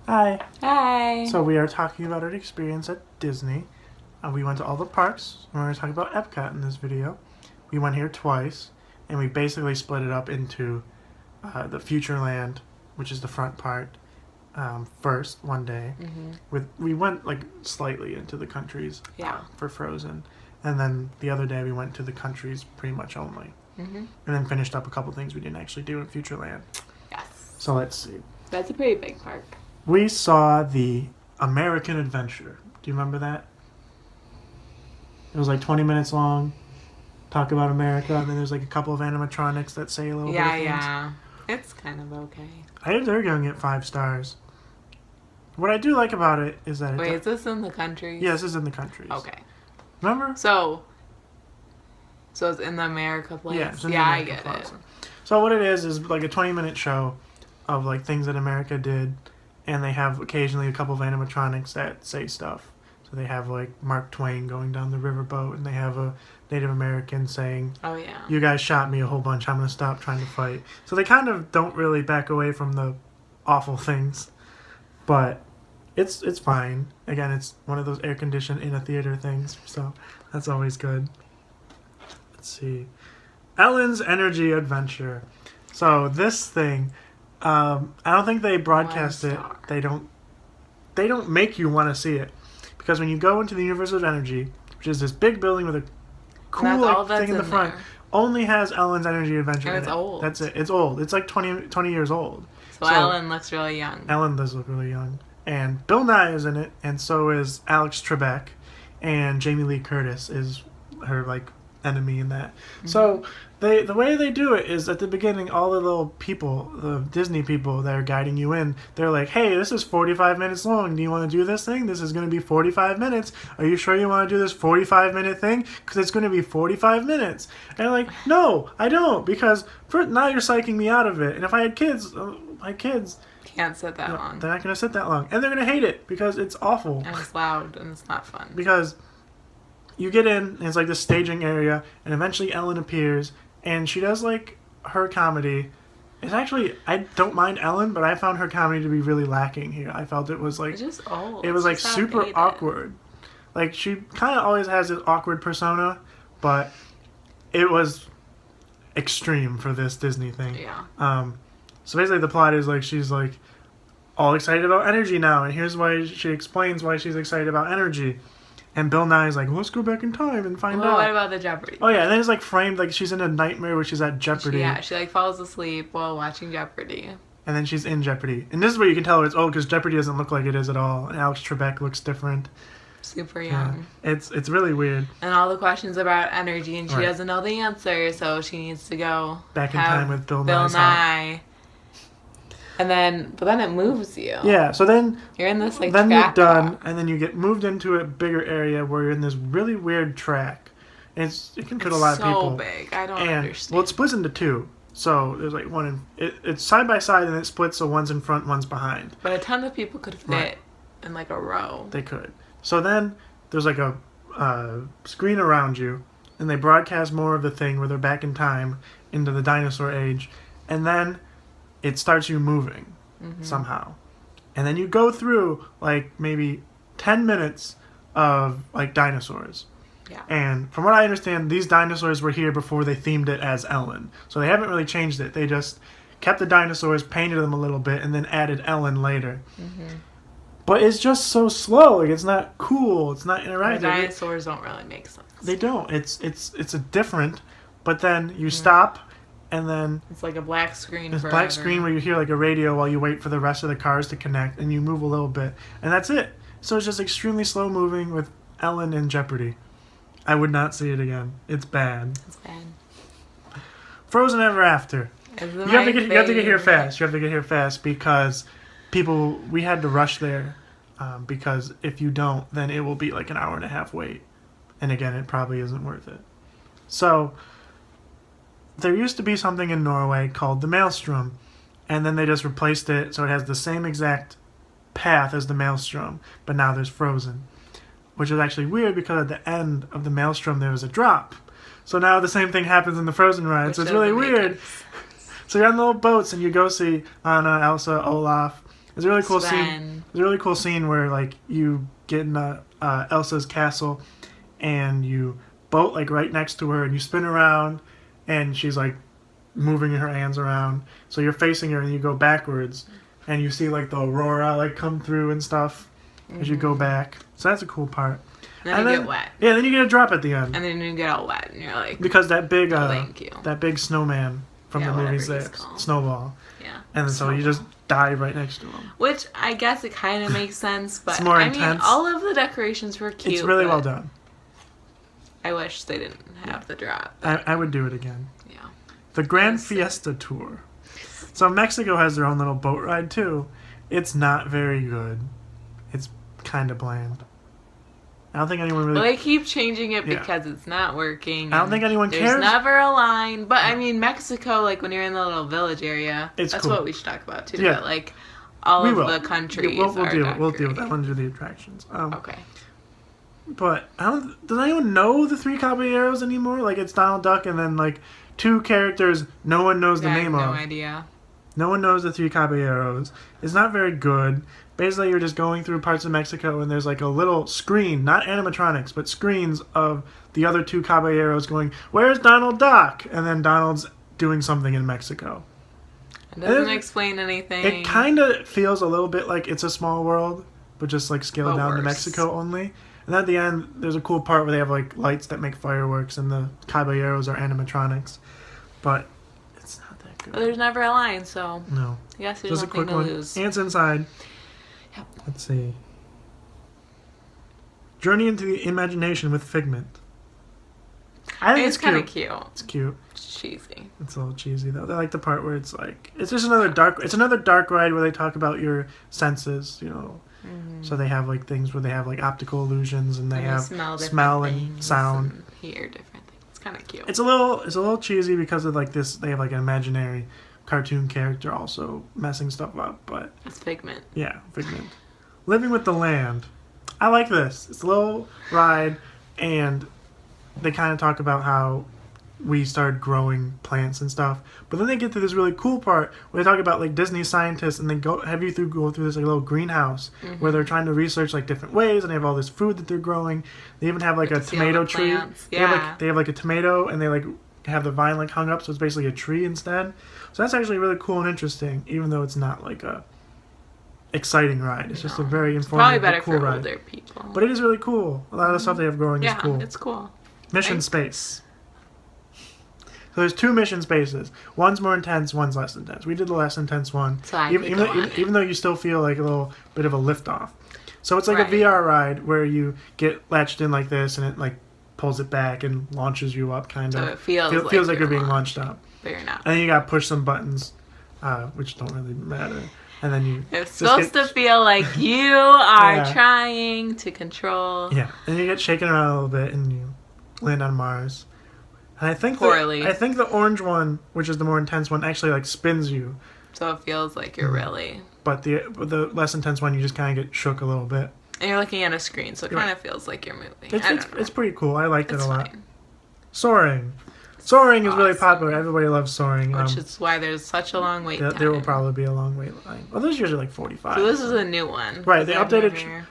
Hi. Hi. So we are talking about our experience at Disney. We went to all the parks, and we're going to talk about Epcot in this video. We went here twice, and we basically split it up into the Futureland, which is the front part, first one day. Mm-hmm. We went like slightly into the countries for Frozen, and then the other day we went to the countries pretty much only, and then finished up a couple things we didn't actually do in Futureland. Yes. So let's see. That's a pretty big park. We saw the American Adventure. Do you remember that? It was like 20 minutes long. Talk about America, and then there's like a couple of animatronics that say a little bit of things. Yeah. It's kind of okay. I think they're going to get 5 stars. What I do like about it is that... Wait, is this in the countries? Yeah, this is in the countries. Okay. Remember? So it's in the America place? Yeah, it's in the I America get Plaza. it. So what it is like a 20-minute show of like things that America did, and they have occasionally a couple of animatronics that say stuff. So they have like Mark Twain going down the riverboat, and they have a Native American saying, "Oh yeah, you guys shot me a whole bunch. I'm gonna stop trying to fight." So they kind of don't really back away from the awful things, but it's fine. Again, it's one of those air conditioned in a theater things, so that's always good. Let's see, Ellen's Energy Adventure. So this thing, I don't think they broadcast it. They don't make you want to see it, because when you go into the Universe of Energy, which is this big building with a cool thing in the front, only has Ellen's Energy Adventure. And it's old. That's it. It's old. It's like 20 years old. So Ellen looks really young. Ellen does look really young. And Bill Nye is in it, and so is Alex Trebek, and Jamie Lee Curtis is her like enemy in that. So the way they do it is at the beginning, all the little people, the Disney people that are guiding you in, they're like, "Hey, this is 45 minutes long. Do you want to do this thing? This is going to be 45 minutes. Are you sure you want to do this 45-minute thing? Because it's going to be 45 minutes." And I'm like, "No, I don't, because now you're psyching me out of it. And if I had kids, my kids can't sit that long. They're not going to sit that long. And they're going to hate it because it's awful. And it's loud and it's not fun. Because you get in, and it's like this staging area, and eventually Ellen appears, and she does like her comedy. It's actually, I don't mind Ellen, but I found her comedy to be really lacking here. I felt it was like, it's just old. It was like super awkward. Like she kind of always has this awkward persona, but it was extreme for this Disney thing. Yeah. So basically the plot is like she's like all excited about energy now, and here's why she explains why she's excited about energy. And Bill Nye is like, let's go back in time and find out. What about the Jeopardy? Oh yeah, and then it's like framed like she's in a nightmare where she's at Jeopardy. She like falls asleep while watching Jeopardy. And then she's in Jeopardy. And this is where you can tell it's old, because Jeopardy doesn't look like it is at all. And Alex Trebek looks different. Super young. Yeah. It's really weird. And all the questions about energy, and she doesn't know the answer, so she needs to go back in time with Bill Nye. And then, but then it moves you. Yeah, so then you're in this like then track you're done, car. and then you get moved into a bigger area where you're in this really weird track. And it can fit a lot of people. So big, I don't understand. Well, it splits into 2. So there's like one it's side by side, and it splits, so one's in front, one's behind. But a ton of people could fit in like a row. They could. So then there's like a screen around you, and they broadcast more of the thing where they're back in time into the dinosaur age, and then it starts you moving somehow. And then you go through like maybe 10 minutes of like dinosaurs. Yeah. And from what I understand, these dinosaurs were here before they themed it as Ellen. So they haven't really changed it. They just kept the dinosaurs, painted them a little bit, and then added Ellen later. But it's just so slow. Like, it's not cool. It's not interactive. The dinosaurs don't really make sense. They don't. It's a different. But then you stop, and then it's like a black screen. There's a black screen where you hear like a radio while you wait for the rest of the cars to connect, and you move a little bit, and that's it. So it's just extremely slow moving with Ellen and Jeopardy. I would not see it again. It's bad. It's bad. Frozen Ever After. You have to get here fast. You have to get here fast because we had to rush there, because if you don't, then it will be like an hour and a half wait, and again, it probably isn't worth it. So there used to be something in Norway called the Maelstrom, and then they just replaced it so it has the same exact path as the Maelstrom, but now there's Frozen, which is actually weird because at the end of the Maelstrom there was a drop. So now the same thing happens in the Frozen ride, so it's really weird. So you're on little boats, and you go see Anna, Elsa, Olaf, There's a really cool Sven. scene. There's a really cool scene where like you get in Elsa's castle, and you boat like right next to her, and you spin around, and she's like moving her hands around. So you're facing her, and you go backwards, and you see like the aurora like come through and stuff as you go back. So that's a cool part. And then you get wet. Yeah, then you get a drop at the end. And then you get all wet, and you're like, because that big thank you. that big snowman from the movies there, Snowball. Yeah. And then so you just dive right next to him. Which I guess it kind of makes sense, but It's more I intense. mean, all of the decorations were cute. It's really well done. I wish they didn't have the drop. I would do it again. Yeah. The Grand Fiesta Tour. So Mexico has their own little boat ride too. It's not very good. It's kind of bland. I don't think anyone really... Well, they keep changing it because it's not working. I don't think anyone cares. There's never a line. But, I mean, Mexico, like, when you're in the little village area, it's that's cool. what we should talk about, too. Yeah. But, like, all of the countries we'll are deal with that one, do the attractions. Okay. But, does anyone know the Three Caballeros anymore? Like, it's Donald Duck and then, like, two characters no one knows the name of. I have no idea. No one knows the Three Caballeros. It's not very good. Basically, you're just going through parts of Mexico, and there's like a little screen, not animatronics, but screens of the other two caballeros going, "Where's Donald Duck?" And then Donald's doing something in Mexico. It doesn't explain anything. It kind of feels a little bit like It's a Small World, but just like scaled down to Mexico only. And at the end, there's a cool part where they have like lights that make fireworks, and the caballeros are animatronics. But it's not that good. But there's never a line, so No. I guess there's Just a nothing quick to one. lose. Ants Inside. Yep. Let's see. Journey into the Imagination with Figment. I think It's kind of cute. It's cute. It's cheesy. It's a little cheesy though. I like the part where it's like it's just another dark. It's another dark ride where they talk about your senses. You know. Mm-hmm. So they have like things where they have like optical illusions and they have smell and sound. And hear different things. It's kind of cute. It's a little cheesy because of like this. They have like an imaginary cartoon character also messing stuff up, but it's Figment. Yeah, Figment. Living with the Land. I like this. It's a little ride, and they kind of talk about how we started growing plants and stuff. But then they get to this really cool part where they talk about like Disney scientists, and they go through this like little greenhouse where they're trying to research like different ways, and they have all this food that they're growing. They even have like a tomato tree. Yeah. They have like a tomato, and they like have the vine like hung up, so it's basically a tree instead. So that's actually really cool and interesting, even though it's not like a exciting ride. It's just a very informative, probably better cool for ride. older people. But it is really cool. A lot of the stuff they have growing is cool. Yeah, it's cool. Mission Space. So there's two mission spaces. One's more intense, one's less intense. We did the less intense one, So even though you still feel like a little bit of a lift off. So it's like a VR ride where you get latched in like this, and it like pulls it back and launches you up, kind of. So it feels like you're being launched up. But you're not. And then you got to push some buttons, which don't really matter. And then it's supposed to feel like you are trying to control. Yeah, and you get shaken around a little bit, and you land on Mars. And I think the orange one, which is the more intense one, actually like spins you. So it feels like you're really. But the less intense one, you just kind of get shook a little bit. And you're looking at a screen, so it kind of feels like you're moving. It's pretty cool. I liked it a lot. Soaring. Soaring is really popular. Everybody loves soaring. Which is why there's such a long wait time. There will probably be a long wait line. Well, those usually like 45. So this is a new one. Right. They updated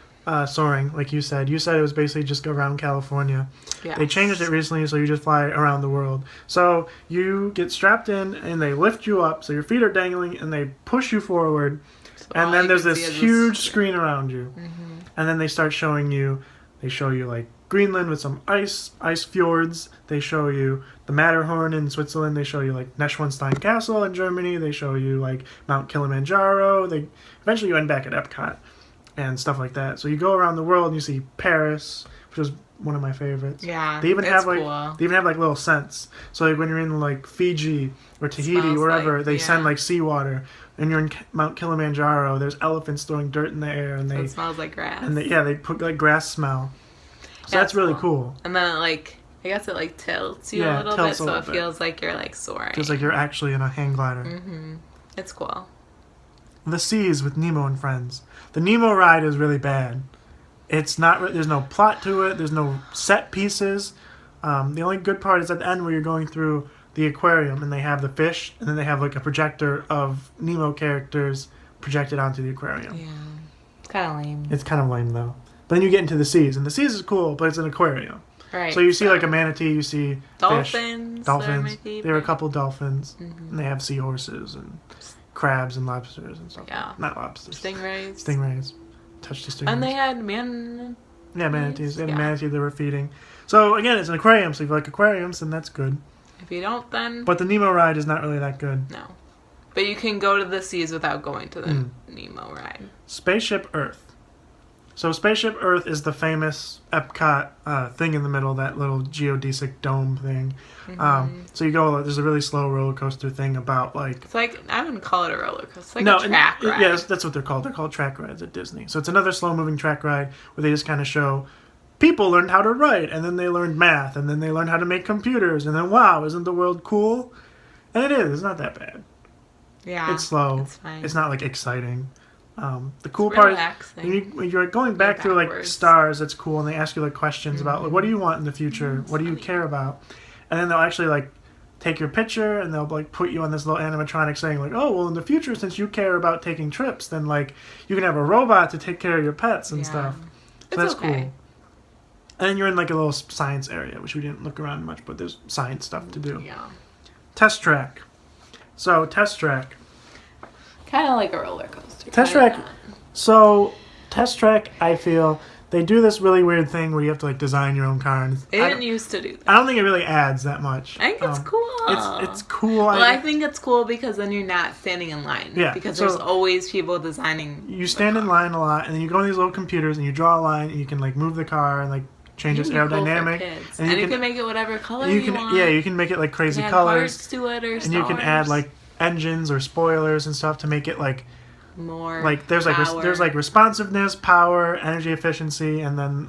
soaring, like you said. You said it was basically just go around California. Yes. They changed it recently, so you just fly around the world. So you get strapped in, and they lift you up, so your feet are dangling, and they push you forward. So and then there's this huge screen around you. Mm-hmm. And then they start showing you, like Greenland with some ice fjords. They show you the Matterhorn in Switzerland. They show you like Neuschwanstein Castle in Germany. They show you like Mount Kilimanjaro. Eventually you end back at Epcot and stuff like that. So you go around the world and you see Paris, which is one of my favorites. Yeah, they even have like little scents. So like when you're in like Fiji or Tahiti, wherever, they send like seawater. And you're in Mount Kilimanjaro, there's elephants throwing dirt in the air, and it smells like grass. And they put like grass smell. So that's really cool. And then I guess it tilts you a little bit, so it feels like you're like soaring. Feels like you're actually in a hang glider. Mm-hmm. It's cool. The Seas with Nemo and Friends. The Nemo ride is really bad. It's not. There's no plot to it. There's no set pieces. The only good part is at the end where you're going through the aquarium and they have the fish, and then they have like a projector of Nemo characters projected onto the aquarium. Yeah. It's kind of lame. It's kind of lame though. But then you get into the seas, and the seas is cool, but it's an aquarium. Right. So you see like a manatee, you see dolphins. Fish, dolphins. There are a couple dolphins, and they have seahorses and crabs and lobsters and stuff. Yeah. Not lobsters. Stingrays. Touched the stingrays. And they had manatees. They had a manatee they were feeding. So again, it's an aquarium. So if you like aquariums, then that's good. If you don't, then... But the Nemo ride is not really that good. No. But you can go to the seas without going to the Nemo ride. Spaceship Earth. So Spaceship Earth is the famous Epcot thing in the middle, that little geodesic dome thing. So you go, there's a really slow roller coaster thing about like... It's like, I wouldn't call it a roller coaster. It's like a track ride. Yeah, that's what they're called. They're called track rides at Disney. So it's another slow-moving track ride where they just kind of show... People learned how to write, and then they learned math, and then they learned how to make computers, and then, wow, isn't the world cool? And it is. It's not that bad. Yeah. It's slow. It's fine. It's not, like, exciting. The cool part is when you're going back through, like, stars, that's cool, and they ask you, like, questions about, like, what do you want in the future? What do you care about? And then they'll actually, like, take your picture, and they'll, like, put you on this little animatronic saying, like, oh, well, in the future, since you care about taking trips, then, like, you can have a robot to take care of your pets and stuff. So that's cool. And then you're in like a little science area, which we didn't look around much, but there's science stuff to do. Yeah. Test track. So, test track. Kind of like a roller coaster. Test track. So, test track, I feel, they do this really weird thing where you have to like design your own car. And they didn't used to do that. I don't think it really adds that much. I think it's cool. It's cool. Well, I think it's cool because then you're not standing in line. Yeah. Because there's always people designing. You stand in line a lot, and then you go in these little computers, and you draw a line, and you can like move the car and like change its aerodynamic, cool and you can make it whatever color you want. Yeah, you can make it like crazy you colors. Parts to it or and you can add like engines or spoilers and stuff to make it like more. Like there's like responsiveness, power, energy efficiency, and then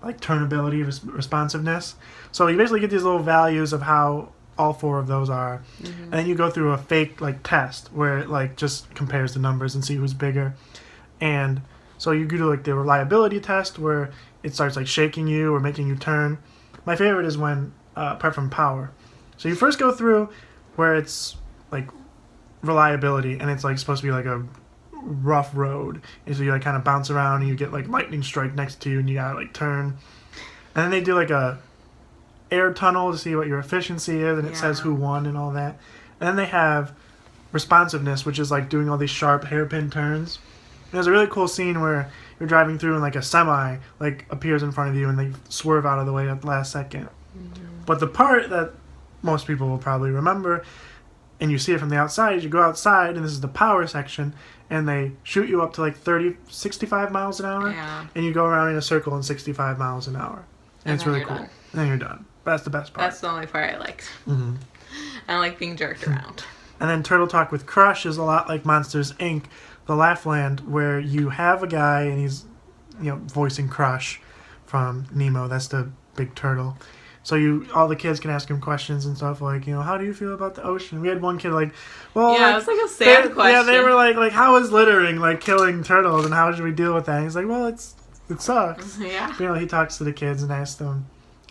like turnability, responsiveness. So you basically get these little values of how all four of those are, and then you go through a fake like test where it like just compares the numbers and see who's bigger, and so you do like the reliability test where it starts like shaking you or making you turn. My favorite is when, apart from power. So you first go through where it's like reliability and it's like supposed to be like a rough road. And so you like kind of bounce around and you get like lightning strike next to you and you gotta like turn. And then they do like a air tunnel to see what your efficiency is and it says who won and all that. And then they have responsiveness, which is like doing all these sharp hairpin turns. And there's a really cool scene where you're driving through and like a semi like appears in front of you and they swerve out of the way at the last second. But the part that most people will probably remember, and you see it from the outside, is you go outside and this is the power section and they shoot you up to like 65 miles an hour and you go around in a circle in 65 miles an hour. And it's really cool. And then you're done. That's the best part. That's the only part I liked. I like being jerked around. And then Turtle Talk with Crush is a lot like Monsters, Inc., the Laughland, where you have a guy and he's, you know, voicing Crush from Nemo. That's the big turtle. So all the kids can ask him questions and stuff like, you know, how do you feel about the ocean? We had one kid like, well, yeah, like, it was like a sad question. Yeah, they were like, how is littering like killing turtles and how should we deal with that? And he's like, well, it sucks. Yeah. You know, he talks to the kids and asks them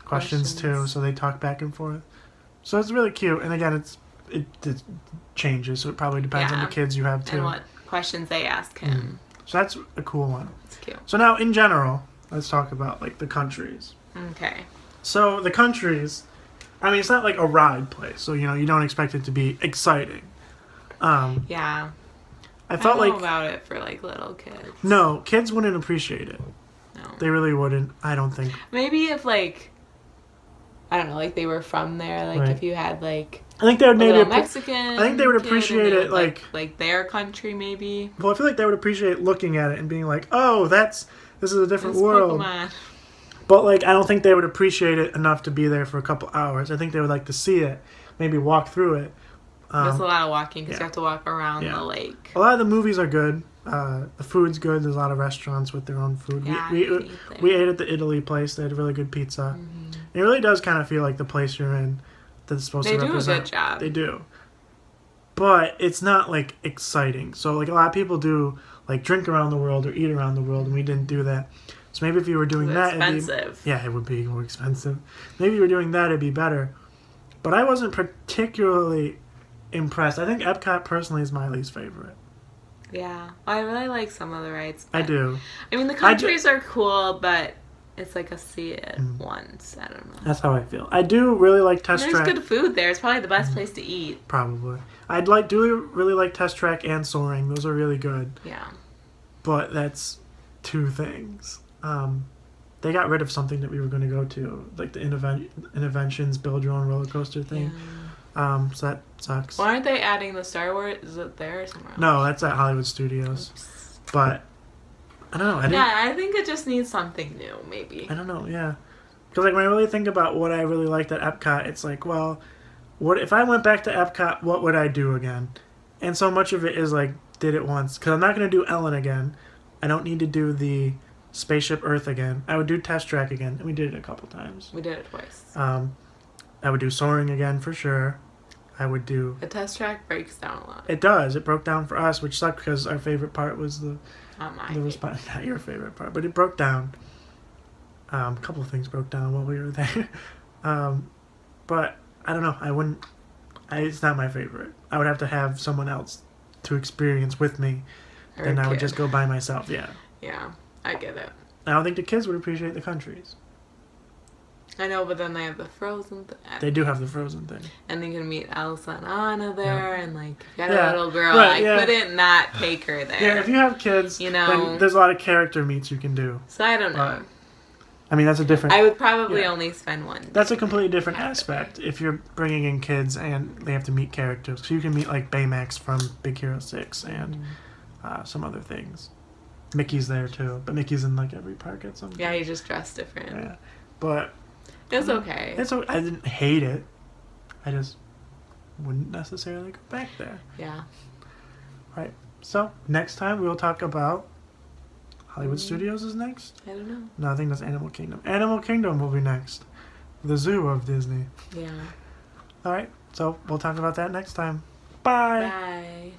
questions too, so they talk back and forth. So it's really cute. And again, it changes, so it probably depends on the kids you have too. And what questions they ask him. So that's a cool one. It's cute. So now, in general, let's talk about like the countries. Okay. So the countries, I mean, it's not like a ride place, so you know you don't expect it to be exciting. Yeah. I felt don't know about it for like little kids. No, kids wouldn't appreciate it. No. They really wouldn't. I don't think. Maybe if like, I don't know, like they were from there, like if you had like. I think they would maybe Mexican. I think they would appreciate it like their country maybe. Well, I feel like they would appreciate looking at it and being like, "Oh, this is a different world." Pokemon. But like, I don't think they would appreciate it enough to be there for a couple hours. I think they would like to see it, maybe walk through it. There's a lot of walking because you have to walk around the lake. A lot of the movies are good. The food's good. There's a lot of restaurants with their own food. Yeah, we ate at the Italy place. They had really good pizza. It really does kind of feel like the place you're in. That's supposed to represent. They do a good job. They do. But it's not, like, exciting. So, like, a lot of people do, like, drink around the world or eat around the world, and we didn't do that. So maybe if you were doing that... Expensive. It would be more expensive. Maybe if you were doing that, it'd be better. But I wasn't particularly impressed. I think Epcot, personally, is my least favorite. Yeah. I really like some of the rides. I but- do. I mean, the countries are cool, but it's like a see it once. I don't know. That's how I feel. I do really like Test There's Track. good food there. It's probably the best place to eat. Probably. Do really like Test Track and Soaring. Those are really good. Yeah. But that's two things. They got rid of something that we were going to go to, like the Interventions Build Your Own Roller Coaster thing. Yeah. So that sucks. Why aren't they adding the Star Wars? Is it there or somewhere else? No, that's at Hollywood Studios. Oops. But I don't know. Yeah, I think it just needs something new, maybe. I don't know. Yeah, because like when I really think about what I really liked at Epcot, it's like, well, what if I went back to Epcot? What would I do again? And so much of it is like did it once because I'm not going to do Ellen again. I don't need to do the Spaceship Earth again. I would do Test Track again, and we did it a couple times. We did it twice. I would do Soaring again for sure. I would do. The Test Track breaks down a lot. It does. It broke down for us, which sucked because our favorite part was the Not my the favorite. response. Not your favorite part, but it broke down. A couple of things broke down while we were there. But I don't know. I wouldn't. It's not my favorite. I would have to have someone else to experience with me. Or Then a I would kid. just go by myself. Yeah. Yeah, I get it. I don't think the kids would appreciate the countries. I know, but then they have the Frozen They do have the Frozen thing. and you can meet Elsa and Anna there, and like, if you had Yeah. a little girl, Right, I yeah. couldn't not take her there. Yeah, if you have kids, You know. then there's a lot of character meets you can do. So I don't know. Right. I mean, that's a different. I would probably Yeah. only spend one. That's a day. completely different Yeah. aspect if you're bringing in kids and they have to meet characters. So you can meet like Baymax from Big Hero 6 and some other things. Mickey's there too, but Mickey's in like every park at some point. Yeah, you just dress different. Yeah. But It was okay. I didn't hate it. I just wouldn't necessarily go back there. Yeah. Right. So next time we will talk about Hollywood Studios is next. I don't know. No, I think that's Animal Kingdom. Animal Kingdom will be next. The zoo of Disney. Yeah. All right. So we'll talk about that next time. Bye. Bye.